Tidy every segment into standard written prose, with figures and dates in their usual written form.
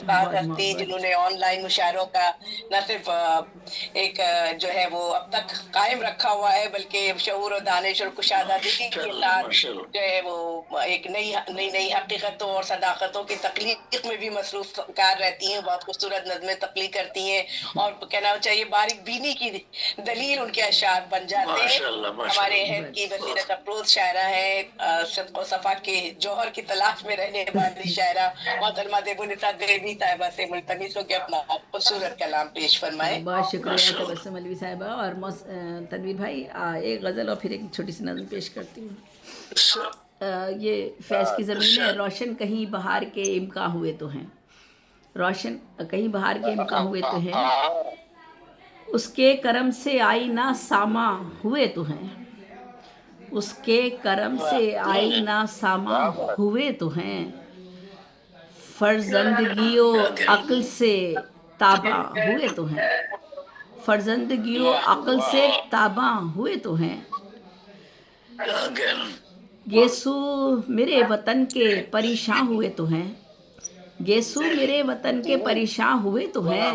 खास बहुत हस्ती मोहब्बत। जिन्होंने ऑनलाइन मुशायरों का न सिर्फ एक जो है वो अब तक कायम रखा हुआ है, बल्कि शऊर और दानिश और कुशादगी के साथ जो है वो एक नई नई नई हकीकतों और सदाकतों की तख्लीक में भी मसरूफ कार रहती हैं। बहुत खूबसूरत नज़में तख्लीक करती हैं और कहना चाहिए बारीक बीनी की दलील उनके अशार बन जाते हैं। हमारे अहद की बसीरत अफरोज शायरा है, सिद्क़ व सफ़ा के जौहर की तलाश में रहने वाली शायरा मोहतरमा देबुनिसा देवी साहिबा से मुल्तमिस हो के अपना खूबसूरत कलाम पेश फरमाएं। बहुत शुक्रिया तबस्सुम अलवी साहिबा। और तनवीर भाई, एक गज़ल और फिर एक छोटी सी नज़म पेश करती हूँ। ये फैज़ की ज़मीन है। रोशन कहीं बहार के इम्कां हुए तो हैं, रोशन कहीं बहार के इम्कां हुए तो हैं, उसके करम से आई ना सामा हुए तो हैं, उसके करम से आई ना सामा हुए तो हैं, फर्जंदगियो अक्ल से ताबा हुए तो हैं, फर्जंदगियो अक्ल से ताबा हुए तो हैं, गेसू मेरे वतन के परेशान हुए तो हैं, गेसू मेरे वतन के परेशान हुए तो हैं,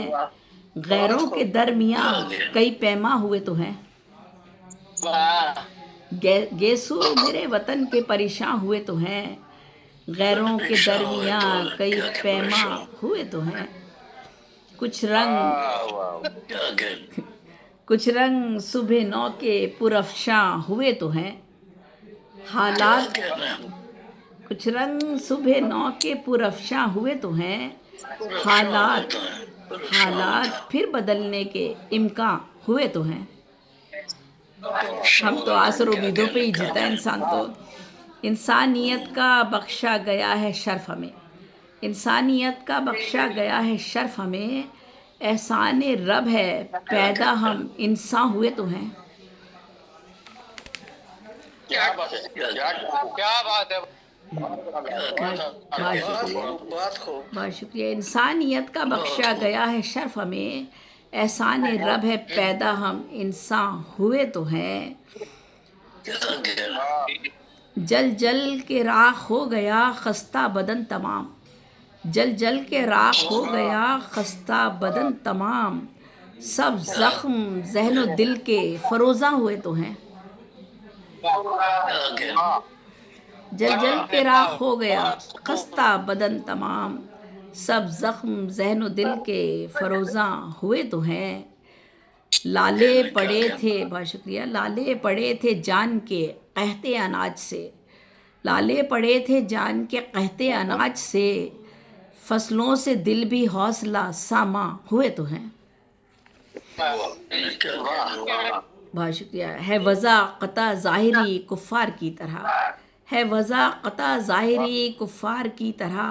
गैरों के दरमियाँ कई पैमा हुए तो हैं, वाह गेसू मेरे वतन के परेशान हुए तो हैं, गैरों के दरमियाँ कई पैमा हुए तो हैं, कुछ रंग कुछ रंग सुबह नौ के पुरफ्शां हुए तो हैं, हालात कुछ रंग सुबह नौ के पुरफ्शां हुए तो हैं, हालात हालात फिर बदलने के इम्कान हुए तो हैं। हम तो आसर उम्मीदों पे ही जीता है इंसान। तो इंसानियत का बख्शा गया है शर्फ हमें, इंसानियत का बख्शा गया है शर्फ हमें, एहसान रब है पैदा हम इंसान हुए तो हैं। क्या बात है, क्या बात है। बहुत शुक्रिया, बहुत खूब। बहुत शुक्रिया। इंसानियत का बख्शा गया है शर्फ हमें, एहसान रब है पैदा हम इंसान हुए तो हैं। जल जल के राख हो गया खस्ता बदन तमाम, जल जल के राख हो गया खस्ता बदन तमाम, सब जख्म ज़हन व दिल के फरोज़ा हुए तो हैं। जल जल के राख हो गया खस्ता बदन तमाम, सब जख्म ज़हन व दिल के फरोज़ा हुए तो हैं। लाले पड़े थे, बहुत शुक्रिया, लाले पड़े थे जान के कहते अनाज से, लाले पड़े थे जान के कहते अनाज से, फसलों से दिल भी हौसला सामा हुए तो हैं। बहुत शुक्रिया। है वज़ा क़ता ज़ाहिरी कुफ़ार की तरह, है वज़ा क़ता ज़ाहिरी कुफ़ार की तरह,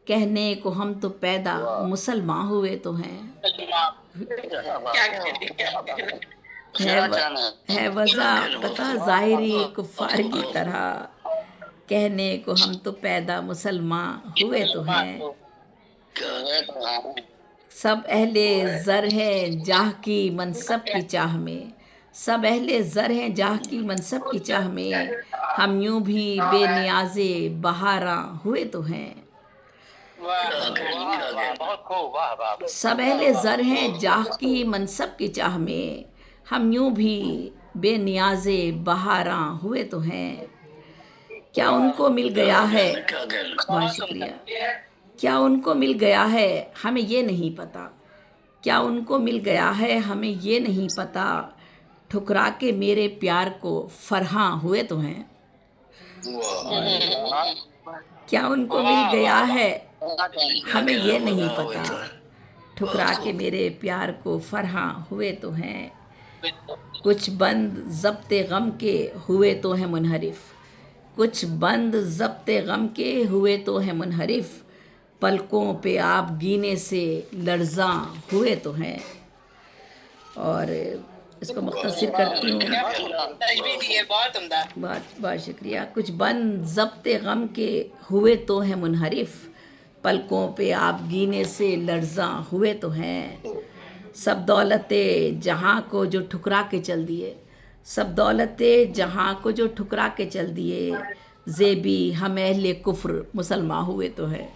कहने को हम तो पैदा मुसलमान हुए तो हैं। है वज़ा क़ता ज़ाहिरी कुफ़ार की तरह, कहने को हम तो पैदा मुसलमान हुए तो हैं। सब अहले ज़र हैं जाह की मनसब की चाह में, सब अहले ज़र हैं जाह की मनसब की चाह में, हम यूं भी बेनियाज़े बहारां हुए तो हैं। बहुत खूब, वाह वाह। सब अहले ज़र हैं जाह की मनसब की चाह में, हम यूं भी बेनियाज़े बहारां हुए तो हैं। क्या उनको मिल गया है, बहुत शुक्रिया, क्या उनको मिल गया है हमें ये नहीं पता, क्या उनको मिल गया है हमें ये नहीं पता, ठुकरा के मेरे प्यार को फरहां हुए तो हैं। क्या उनको मिल गया है हमें ये नहीं पता, ठुकरा के मेरे प्यार को फरहां हुए तो हैं। कुछ बंद ज़ब्ते गम के हुए तो हैं मुनहरिफ, कुछ बंद ज़ब्ते गम के हुए तो हैं मुनहरिफ, पलकों पे आप गीने से लर्ज़ां हुए तो हैं। और इसको मुख्तसर करती हूँ। बहुत बहुत शुक्रिया। कुछ बंद ज़ब्ते गम के हुए तो हैं मुनहरिफ, पलकों पे आप गीने से लर्ज़ां हुए तो हैं। सब दौलते जहाँ को जो ठुकरा के चल दिए, सब दौलते जहाँ को जो ठुकरा के चल दिए, ज़ेबी हम अहले कुफ्र मुसलमान हुए तो है।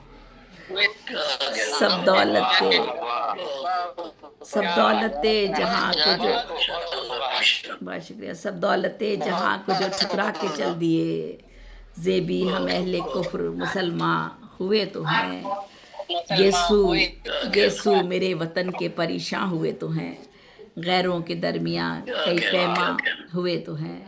सब दौलतें जहाँ को जो बहुत शुक्रिया सब दौलतें जहाँ को जो ठुकरा के चल दिए ज़ेबी हम अहले कुफ्र मुसलमान हुए तो हैं यीशु मेरे वतन के परेशान हुए तो हैं गैरों के दरमियान कई पैमा हुए तो हैं